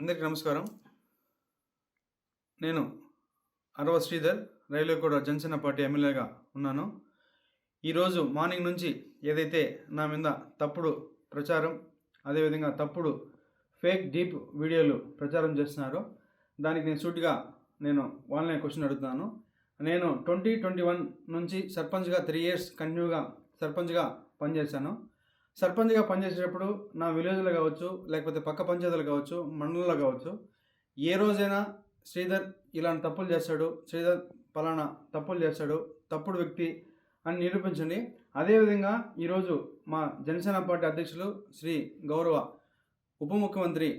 అందరికీ నమస్కారం. నేను అరవ శ్రీధర్, రైల్వేకోట జనసేన పార్టీ ఎమ్మెల్యేగా ఉన్నాను. ఈరోజు మార్నింగ్ నుంచి ఏదైతే నా మీద తప్పుడు ప్రచారం, అదేవిధంగా తప్పుడు ఫేక్ డీప్ వీడియోలు ప్రచారం చేస్తున్నారో దానికి నేను సూటిగా వాళ్ళనే క్వశ్చన్ అడుగుతున్నాను. నేను 2021 నుంచి సర్పంచ్గా 3 years కంటిన్యూగా సర్పంచ్గా పనిచేశాను. సర్పంచ్గా పనిచేసేటప్పుడు నా విలేజ్లో కావచ్చు, లేకపోతే పక్క పంచాయతీలు కావచ్చు, మండలంలో కావచ్చు, ఏ రోజైనా శ్రీధర్ ఇలాంటి తప్పులు చేస్తాడు, శ్రీధర్ పలానా తప్పులు చేస్తాడు, తప్పుడు వ్యక్తి అని నిరూపించండి. అదేవిధంగా ఈరోజు మా జనసేన పార్టీ అధ్యక్షులు శ్రీ గౌరవ ఉప ముఖ్యమంత్రి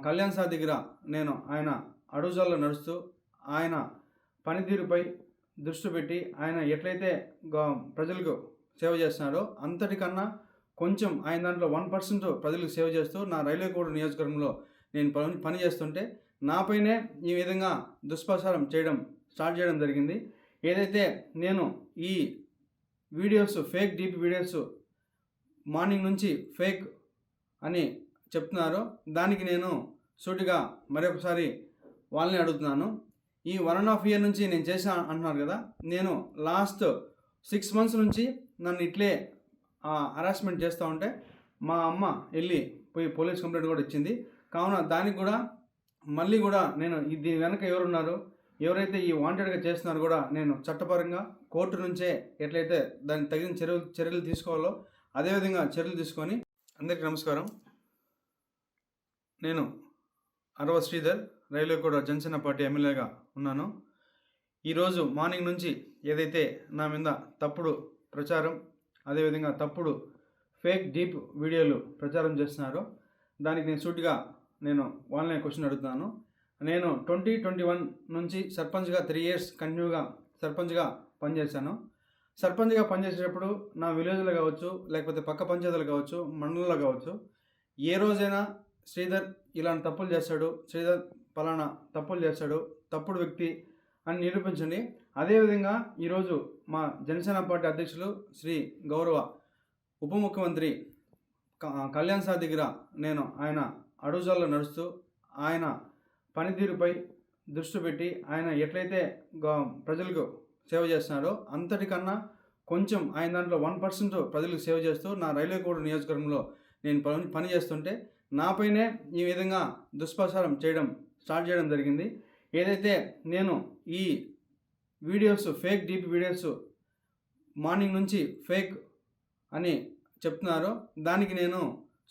కళ్యాణ్ సార్ దగ్గర ఆయన అడుగుజాల్లో నడుస్తూ ఆయన పనితీరుపై దృష్టి పెట్టి ఆయన ఎట్లయితే ప్రజలకు సేవ చేస్తున్నారో అంతటికన్నా కొంచెం ఆయన దాంట్లో 1% ప్రజలకు సేవ చేస్తూ నా రైల్వేకోట నియోజకవర్గంలో నేను పని చేస్తుంటే నాపైనే ఈ విధంగా దుష్ప్రచారం స్టార్ట్ చేయడం జరిగింది. ఏదైతే నేను ఈ videos fake deep videos morning నుంచి ఫేక్ అని చెప్తున్నారో దానికి నేను సూటిగా మరొకసారి వాళ్ళని అడుగుతున్నాను. ఈ 1.5 year నుంచి నేను చేసా అంటున్నారు కదా, నేను లాస్ట్ 6 months నుంచి నన్ను ఇట్లే హరాస్మెంట్ చేస్తూ ఉంటే మా అమ్మ పోయి పోలీస్ కంప్లైంట్ కూడా ఇచ్చింది. కావున దానికి కూడా మళ్ళీ కూడా నేను దీని వెనక ఎవరున్నారు, ఎవరైతే ఈ వాంటెడ్గా చేస్తున్నారో కూడా నేను చట్టపరంగా కోర్టు నుంచే ఎట్లయితే దానికి తగిన చర్యలు తీసుకోవాలో అదేవిధంగా చర్యలు తీసుకొని. అందరికీ నమస్కారం. నేను అరవ శ్రీధర్, రైల్వేకోట జనసేన పార్టీ ఎమ్మెల్యేగా ఉన్నాను. ఈరోజు మార్నింగ్ నుంచి ఏదైతే నా మీద తప్పుడు ప్రచారం, అదేవిధంగా తప్పుడు ఫేక్ డీప్ వీడియోలు ప్రచారం చేస్తున్నారో దానికి నేను సూటిగా వాళ్ళనే క్వశ్చన్ అడుగుతున్నాను. నేను 2021 నుంచి సర్పంచ్గా 3 years కంటిన్యూగా సర్పంచ్గా పనిచేశాను. సర్పంచ్గా పనిచేసేటప్పుడు నా విలేజ్లో కావచ్చు, లేకపోతే పక్క పంచాయతీలు కావచ్చు, మండలంలో కావచ్చు, ఏ రోజైనా శ్రీధర్ ఇలాంటి తప్పులు చేస్తాడు, శ్రీధర్ పలానా తప్పులు చేస్తాడు, తప్పుడు వ్యక్తి అని నిరూపించండి. అదేవిధంగా ఈరోజు మా జనసేన పార్టీ అధ్యక్షులు శ్రీ గౌరవ ఉప ముఖ్యమంత్రి కళ్యాణ్ సార్ దగ్గర ఆయన అడుగుజాల్లో నడుస్తూ ఆయన పనితీరుపై దృష్టి పెట్టి ఆయన ఎట్లయితే ప్రజలకు సేవ చేస్తున్నారో అంతటికన్నా కొంచెం ఆయన దాంట్లో 1% ప్రజలకు సేవ చేస్తూ నా రైల్వేకోట నియోజకవర్గంలో నేను పని చేస్తుంటే నాపైనే ఈ విధంగా దుష్ప్రచారం స్టార్ట్ చేయడం జరిగింది. ఏదైతే నేను ఈ videos fake deep videos morning నుంచి ఫేక్ అని చెప్తున్నారో దానికి నేను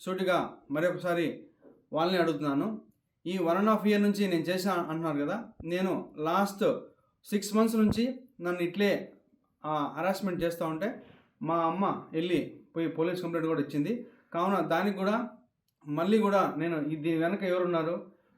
సూటిగా మరొకసారి వాళ్ళని అడుగుతున్నాను. ఈ 1.5 year నుంచి నేను చేసా అంటున్నారు కదా, నేను లాస్ట్ 6 months నుంచి నన్ను ఇట్లే హరాస్మెంట్ చేస్తూ ఉంటే మా అమ్మ పోయి పోలీస్ కంప్లైంట్ కూడా ఇచ్చింది. కావున దానికి కూడా మళ్ళీ కూడా నేను దీని వెనక ఎవరున్నారు,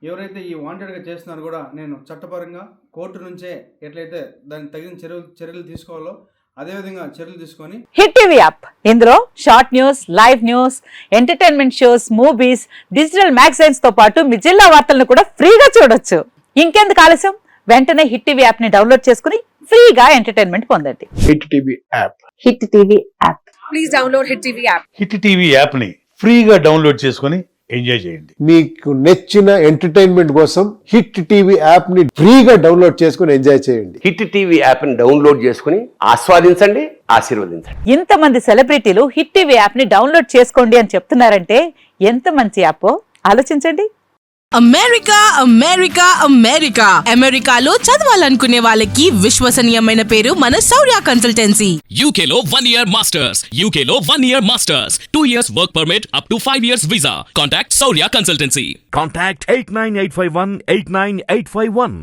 ఎవరైతే ఈ వాంటెడ్గా చేస్తున్నారో కూడా నేను చట్టపరంగా కోర్టు నుంచే ఎట్లయితే దానికి తగిన చర్యలు తీసుకోవాలో అదేవిధంగా చర్యలు తీసుకొని. హిట్ టీవీ యాప్, ఇందులో short news, live news, entertainment shows, movies, digital magazines తో పాటు మీ జిల్లా వార్తలను కూడా ఫ్రీగా చూడొచ్చు. ఇంకెందుకు ఆలస్యం, వెంటనే హిట్ టీవీ యాప్ ని డౌన్లోడ్ చేసుకుని ఫ్రీగా ఎంటర్టైన్మెంట్ పొందండి. Hit TV app. Hit TV app. Please download hit TV app. Hit TV app ని ఫ్రీగా డౌన్లోడ్ చేసుకుని ఎంజాయ్ చేయండి. మీకు నచ్చిన ఎంటర్టైన్మెంట్ కోసం హిట్ టీవీ యాప్ ని ఫ్రీగా డౌన్లోడ్ చేసుకుని ఎంజాయ్ చేయండి. హిట్ టీవీ యాప్ ని డౌన్లోడ్ చేసుకుని ఆస్వాదించండి, ఆశీర్వదించండి. ఇంతమంది సెలబ్రిటీలు హిట్ టీవీ యాప్ ని డౌన్లోడ్ చేసుకోండి అని చెప్తున్నారంటే ఎంత మంచి యాప్ ఆలోచించండి. అమెరికా అమెరికా అమెరికా అమెరికాలో చదవాలనుకునే వాళ్ళకి విశ్వసనీయమైన పేరు మన శౌర్య కన్సల్టెన్సీ. UK లో 1 year masters, UK లో 1 year masters, 2 years work permit up to 5 years visa. Contact Saurya Consultancy. Contact 89851 89851.